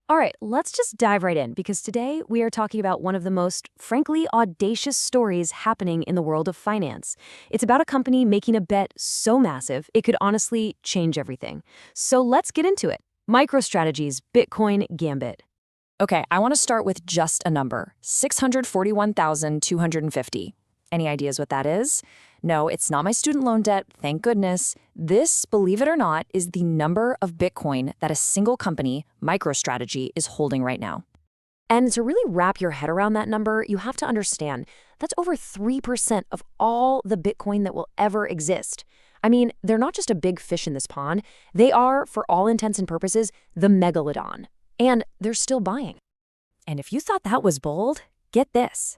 All right, let's just dive right in because today we are talking about one of the most, frankly, audacious stories happening in the world of finance. It's about a company making a bet so massive it could honestly change everything. So let's get into it. MicroStrategy's Bitcoin Gambit. Okay, I want to start with just a number, 641,250. Any ideas what that is? No, it's not my student loan debt, thank goodness. This, believe it or not, is the number of Bitcoin that a single company, MicroStrategy, is holding right now. And to really wrap your head around that number, you have to understand that's over 3% of all the Bitcoin that will ever exist. I mean, they're not just a big fish in this pond, they are, for all intents and purposes, the megalodon. And they're still buying. And if you thought that was bold, get this.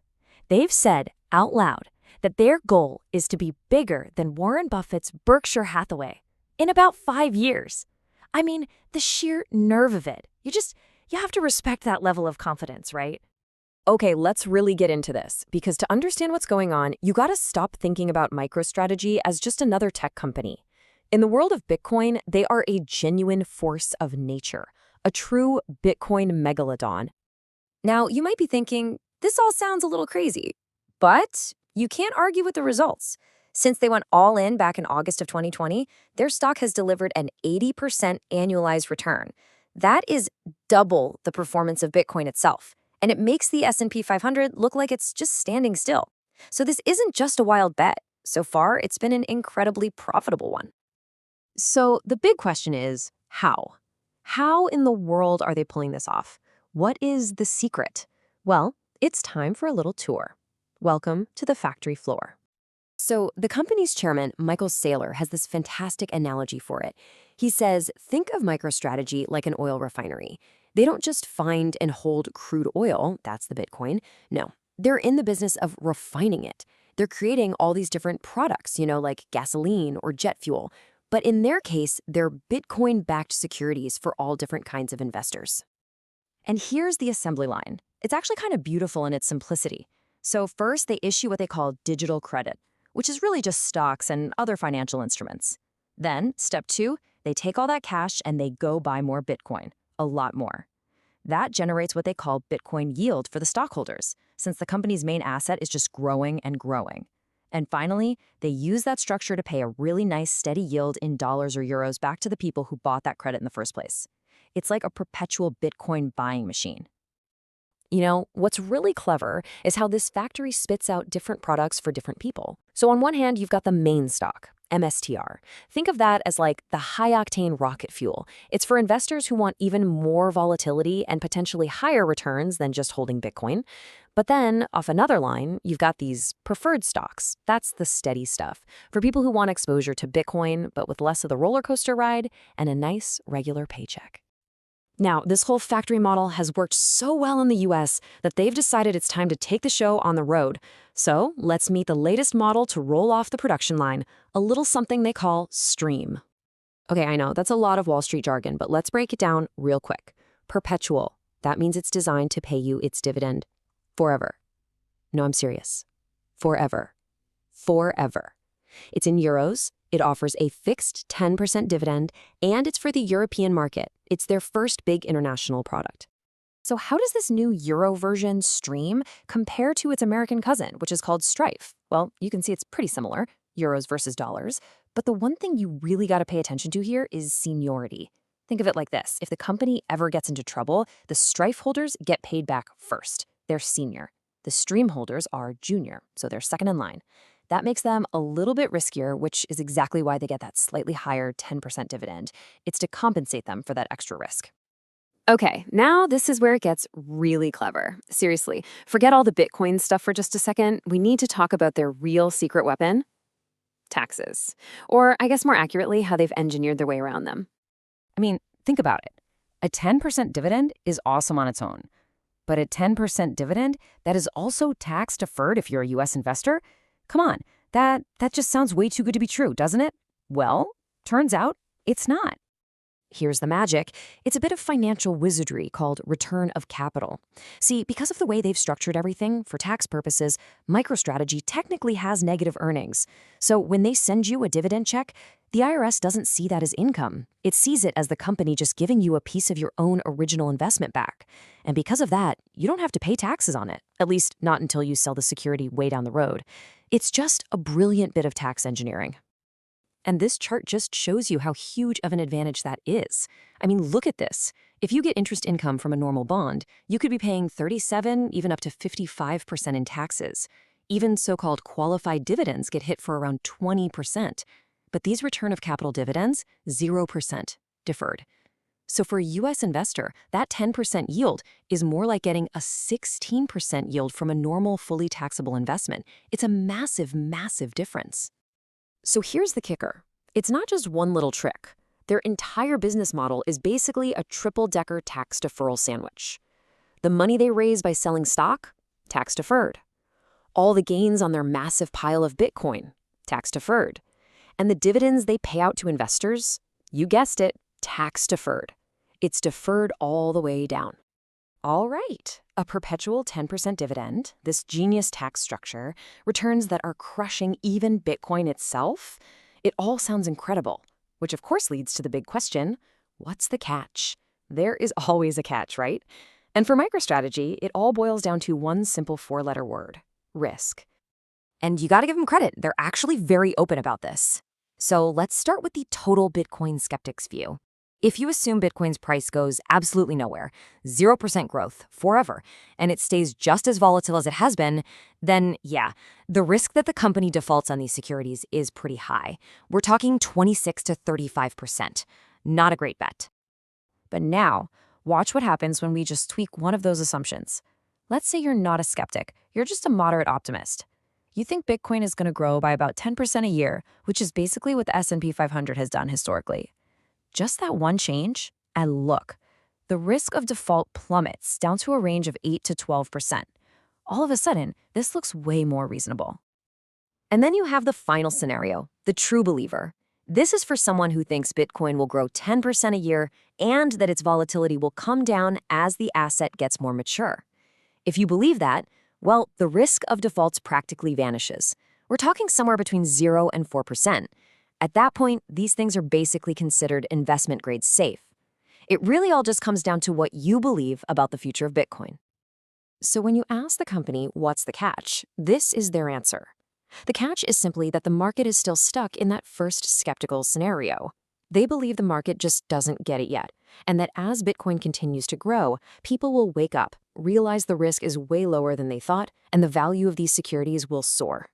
They've said out loud that their goal is to be bigger than Warren Buffett's Berkshire Hathaway in about 5 years. I mean, the sheer nerve of it. You have to respect that level of confidence, right? Okay, let's really get into this, because to understand what's going on, you gotta stop thinking about MicroStrategy as just another tech company. In the world of Bitcoin, they are a genuine force of nature, a true Bitcoin megalodon. Now, you might be thinking, this all sounds a little crazy, but you can't argue with the results. Since they went all in back in August of 2020, their stock has delivered an 80% annualized return. That is double the performance of Bitcoin itself, and it makes the S&P 500 look like it's just standing still. So this isn't just a wild bet. So far, it's been an incredibly profitable one. So the big question is, how? How in the world are they pulling this off? What is the secret? Well, it's time for a little tour. Welcome to the factory floor. So the company's chairman, Michael Saylor, has this fantastic analogy for it. He says, think of MicroStrategy like an oil refinery. They don't just find and hold crude oil, that's the Bitcoin. No, they're in the business of refining it. They're creating all these different products, like gasoline or jet fuel. But in their case, they're Bitcoin-backed securities for all different kinds of investors. And here's the assembly line. It's actually kind of beautiful in its simplicity. So first, they issue what they call digital credit, which is really just stocks and other financial instruments. Then, step 2, they take all that cash and they go buy more Bitcoin, a lot more. That generates what they call Bitcoin yield for the stockholders, since the company's main asset is just growing and growing. And finally, they use that structure to pay a really nice steady yield in dollars or euros back to the people who bought that credit in the first place. It's like a perpetual Bitcoin buying machine. What's really clever is how this factory spits out different products for different people. So on one hand, you've got the main stock, MSTR. Think of that as like the high-octane rocket fuel. It's for investors who want even more volatility and potentially higher returns than just holding Bitcoin. But then, off another line, you've got these preferred stocks. That's the steady stuff, for people who want exposure to Bitcoin, but with less of the roller coaster ride and a nice, regular paycheck. Now, this whole factory model has worked so well in the US that they've decided it's time to take the show on the road. So let's meet the latest model to roll off the production line, a little something they call STREAM. Okay, I know, that's a lot of Wall Street jargon, but let's break it down real quick. Perpetual. That means it's designed to pay you its dividend forever. No, I'm serious. Forever. Forever. It's in euros. It offers a fixed 10% dividend, and it's for the European market. It's their first big international product. So how does this new Euro version STREAM compare to its American cousin, which is called STRE? Well, you can see it's pretty similar, euros versus dollars. But the one thing you really got to pay attention to here is seniority. Think of it like this. If the company ever gets into trouble, the STRE holders get paid back first. They're senior. The STREAM holders are junior, so they're second in line. That makes them a little bit riskier, which is exactly why they get that slightly higher 10% dividend. It's to compensate them for that extra risk. Okay, now this is where it gets really clever. Seriously, forget all the Bitcoin stuff for just a second. We need to talk about their real secret weapon, taxes. Or I guess more accurately, how they've engineered their way around them. I mean, think about it. A 10% dividend is awesome on its own. But a 10% dividend that is also tax-deferred if you're a US investor? Come on, that just sounds way too good to be true, doesn't it? Well, turns out it's not. Here's the magic. It's a bit of financial wizardry called return of capital. See, because of the way they've structured everything, for tax purposes, MicroStrategy technically has negative earnings. So when they send you a dividend check, the IRS doesn't see that as income. It sees it as the company just giving you a piece of your own original investment back. And because of that, you don't have to pay taxes on it, at least not until you sell the security way down the road. It's just a brilliant bit of tax engineering. And this chart just shows you how huge of an advantage that is. I mean, look at this. If you get interest income from a normal bond, you could be paying 37, even up to 55% in taxes. Even so-called qualified dividends get hit for around 20%. But these return of capital dividends, 0% deferred. So for a U.S. investor, that 10% yield is more like getting a 16% yield from a normal, fully taxable investment. It's a massive, massive difference. So here's the kicker. It's not just one little trick. Their entire business model is basically a triple-decker tax deferral sandwich. The money they raise by selling stock, tax deferred. All the gains on their massive pile of Bitcoin, tax deferred. And the dividends they pay out to investors, you guessed it, tax deferred. It's deferred all the way down. All right, a perpetual 10% dividend, this genius tax structure, returns that are crushing even Bitcoin itself. It all sounds incredible, which of course leads to the big question, what's the catch? There is always a catch, right? And for MicroStrategy, it all boils down to one simple 4-letter word, risk. And you gotta give them credit, they're actually very open about this. So let's start with the total Bitcoin skeptics view. If you assume Bitcoin's price goes absolutely nowhere, 0% growth forever, and it stays just as volatile as it has been, then yeah, the risk that the company defaults on these securities is pretty high. We're talking 26 to 35%. Not a great bet. But now, watch what happens when we just tweak one of those assumptions. Let's say you're not a skeptic, you're just a moderate optimist. You think Bitcoin is going to grow by about 10% a year, which is basically what the S&P 500 has done historically. Just that one change, and look, the risk of default plummets down to a range of 8 to 12%. All of a sudden, this looks way more reasonable. And then you have the final scenario, the true believer. This is for someone who thinks Bitcoin will grow 10% a year and that its volatility will come down as the asset gets more mature. If you believe that, well, the risk of defaults practically vanishes. We're talking somewhere between 0 and 4%. At that point, these things are basically considered investment-grade safe. It really all just comes down to what you believe about the future of Bitcoin. So when you ask the company, what's the catch, this is their answer. The catch is simply that the market is still stuck in that first skeptical scenario. They believe the market just doesn't get it yet, and that as Bitcoin continues to grow, people will wake up, realize the risk is way lower than they thought, and the value of these securities will soar.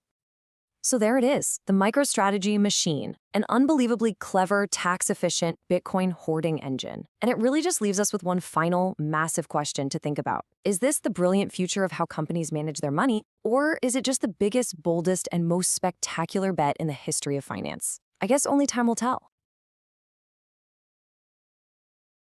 So there it is, the MicroStrategy machine, an unbelievably clever, tax-efficient Bitcoin hoarding engine. And it really just leaves us with one final, massive question to think about. Is this the brilliant future of how companies manage their money, or is it just the biggest, boldest, and most spectacular bet in the history of finance? I guess only time will tell.